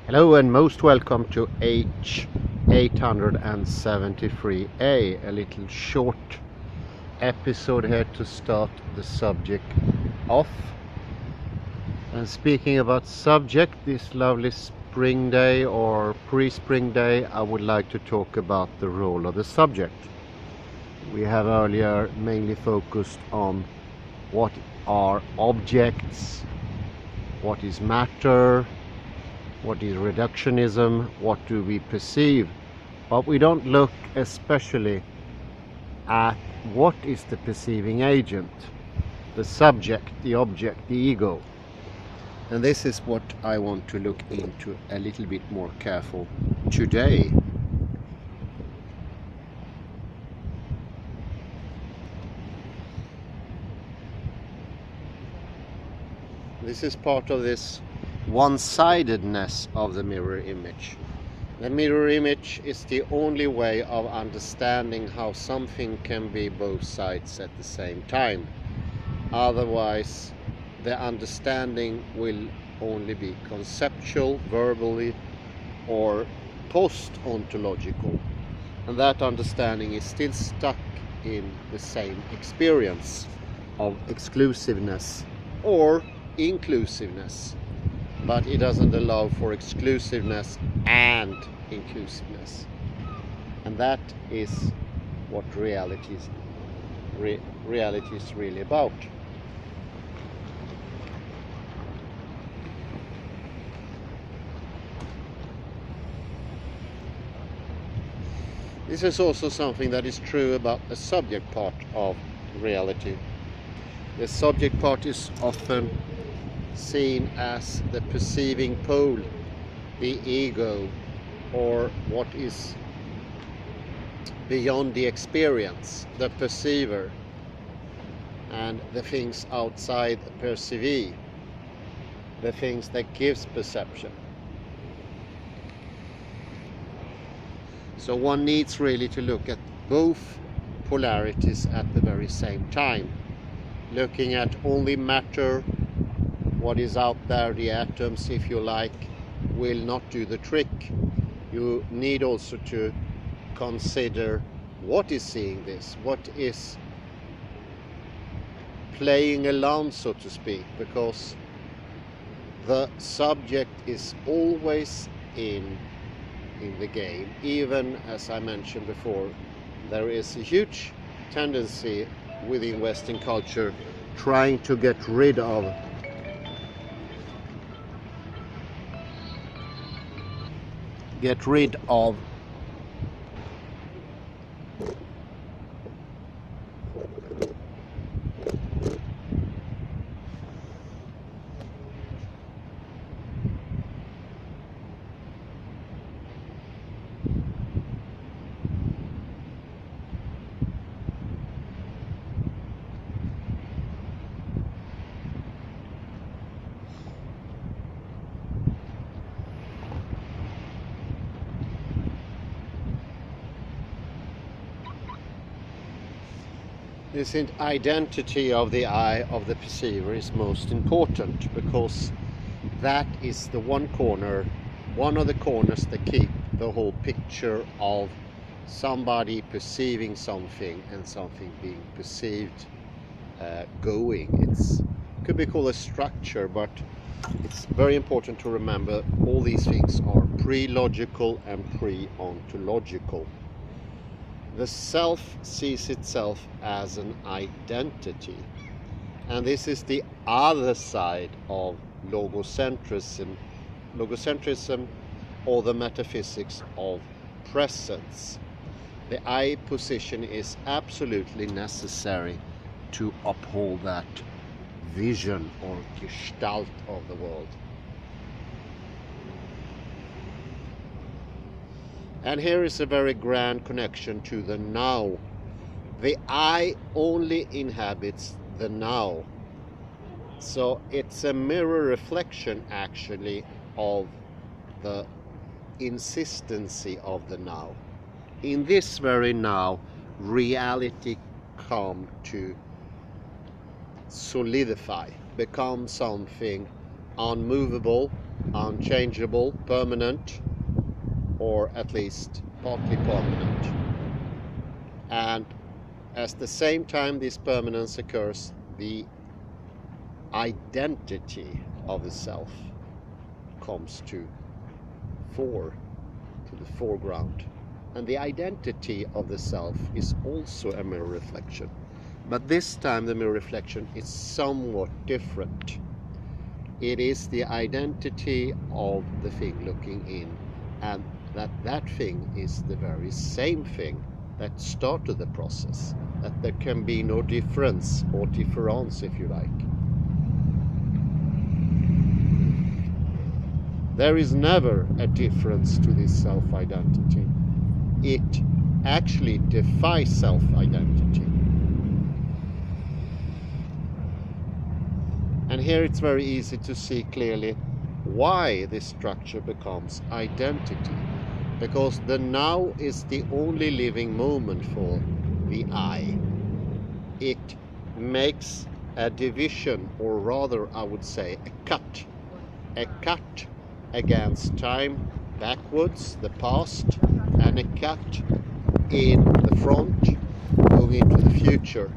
Hello and most welcome to H873A, a little short episode here to start the subject off. And speaking about subject, this lovely spring day or pre-spring day, I would like to talk about the role of the subject. We have earlier mainly focused on what are objects, what is matter, what is reductionism, what do we perceive, but we don't look especially at what is the perceiving agent, the subject, the object, the ego. And this is what I want to look into a little bit more careful today. This is part of this one-sidedness of the mirror image. The mirror image is the only way of understanding how something can be both sides at the same time. Otherwise, the understanding will only be conceptual, verbally, or post-ontological. And that understanding is still stuck in the same experience of exclusiveness or inclusiveness. But it doesn't allow for exclusiveness and inclusiveness. And that is what reality is really about. This is also something that is true about the subject part of reality. The subject part is often seen as the perceiving pole, the ego, or what is beyond the experience, the perceiver, and the things outside the perceivee, the things that gives perception. So one needs really to look at both polarities at the very same time. Looking at only matter, what is out there, the atoms, if you like, will not do the trick. You need also to consider what is seeing this, what is playing along, so to speak, because the subject is always in the game. Even, as I mentioned before, there is a huge tendency within Western culture trying to get rid of this identity of the eye of the perceiver is most important, because that is the one of the corners that keep the whole picture of somebody perceiving something and something being perceived going. It could be called a structure, but it's very important to remember all these things are pre-logical and pre-ontological. The self sees itself as an identity, and this is the other side of logocentrism or the metaphysics of presence. The I position is absolutely necessary to uphold that vision or gestalt of the world. And here is a very grand connection to the now. The I only inhabits the now. So it's a mirror reflection actually of the insistency of the now. In this very now, reality come to solidify, become something unmovable, unchangeable, permanent, or at least partly permanent. And at the same time this permanence occurs, the identity of the self comes to the foreground. And the identity of the self is also a mirror reflection. But this time the mirror reflection is somewhat different. It is the identity of the thing looking in, and that thing is the very same thing that started the process. That there can be no difference or difference, if you like. There is never a difference to this self-identity. It actually defies self-identity. And here it's very easy to see clearly why this structure becomes identity. Because the now is the only living moment for the I. It makes a division, or rather I would say a cut against time backwards, the past, and a cut in the front going into the future.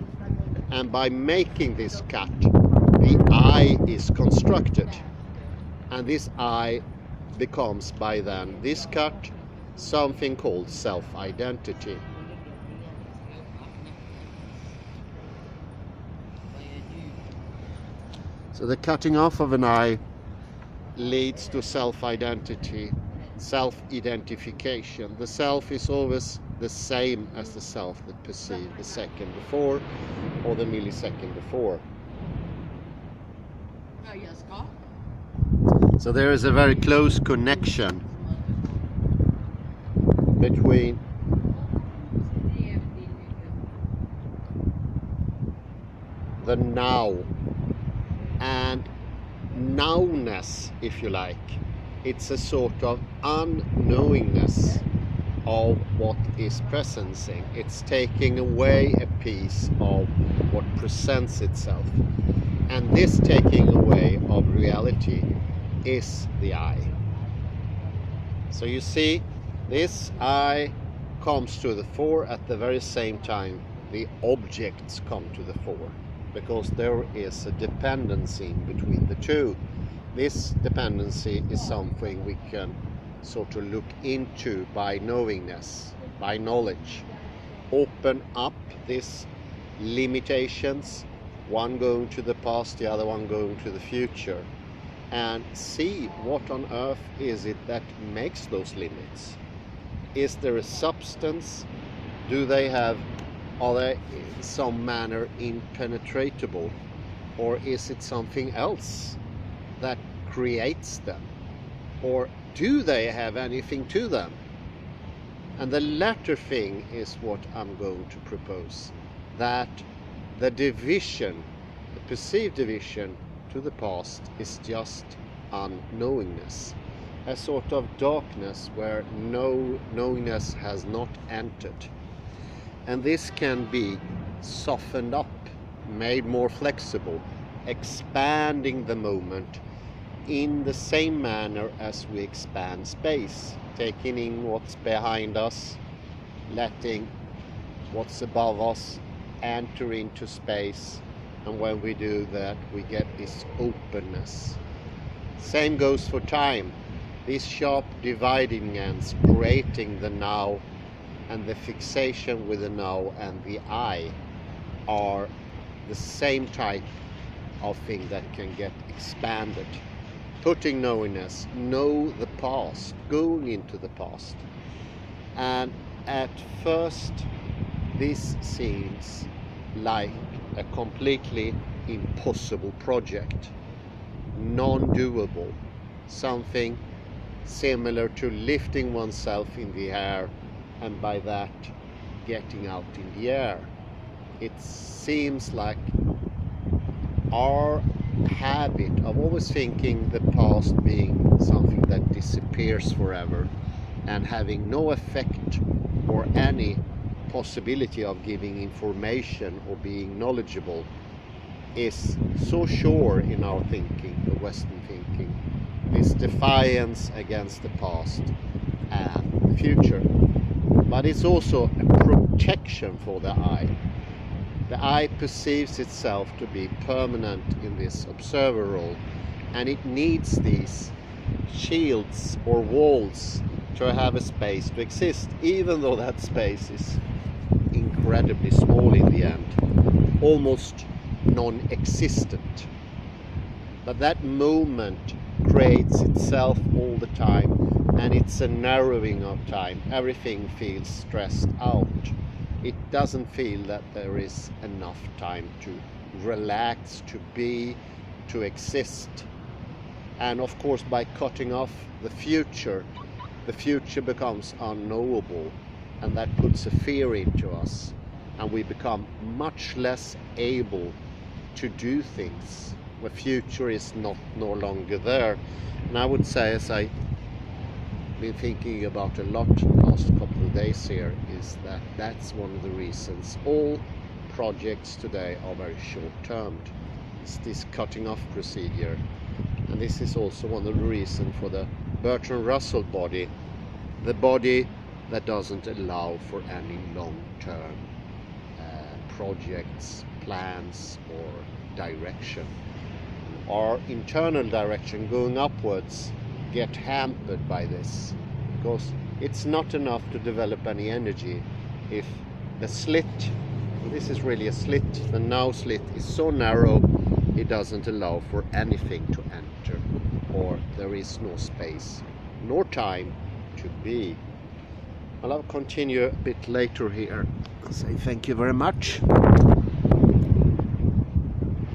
And by making this cut, the I is constructed, and this I becomes by then this cut something called self-identity. So the cutting off of an I leads to self-identity, self-identification. The self is always the same as the self that perceived the second before or the millisecond before. So there is a very close connection between the now and nowness, if you like. It's a sort of unknowingness of what is presencing. It's taking away a piece of what presents itself. And this taking away of reality is the I. So you see, this I comes to the fore at the very same time the objects come to the fore, because there is a dependency between the two. This dependency is something we can sort of look into by knowingness, by knowledge. Open up these limitations, one going to the past, the other one going to the future, and see what on earth is it that makes those limits. Is there a substance? Are they in some manner impenetrable? Or is it something else that creates them? Or do they have anything to them? And the latter thing is what I'm going to propose, that the division, the perceived division to the past is just unknowingness, a sort of darkness where no knowingness has not entered. And this can be softened up, made more flexible, expanding the moment in the same manner as we expand space, taking in what's behind us, letting what's above us enter into space. And when we do that, we get this openness. Same goes for time. These sharp dividing ends creating the now, and the fixation with the now and the I are the same type of thing that can get expanded. Putting knowingness, know the past, going into the past. And at first, this seems like a completely impossible project, non-doable, something similar to lifting oneself in the air and by that getting out in the air. It seems like our habit of always thinking the past being something that disappears forever and having no effect or any possibility of giving information or being knowledgeable is so sure in our thinking, the Western thinking, this defiance against the past and the future. But it's also a protection for the I. The I perceives itself to be permanent in this observer role, and it needs these shields or walls to have a space to exist, even though that space is incredibly small in the end, almost non-existent. But that moment creates itself all the time, and it's a narrowing of time. Everything feels stressed out. It doesn't feel that there is enough time to relax, to be, to exist. And of course, by cutting off the future becomes unknowable, and that puts a fear into us, and we become much less able to do things. The future is no longer there. And I would say, as I've been thinking about a lot the last couple of days here, is that that's one of the reasons all projects today are very short-termed. It's this cutting off procedure. And this is also one of the reasons for the Bertrand Russell body, the body that doesn't allow for any long-term projects, plans, or direction. Our internal direction going upwards get hampered by this, because it's not enough to develop any energy if the slit, this is really a slit, the now slit is so narrow it doesn't allow for anything to enter, or there is no space nor time to be. Well, I'll continue a bit later here and say thank you very much.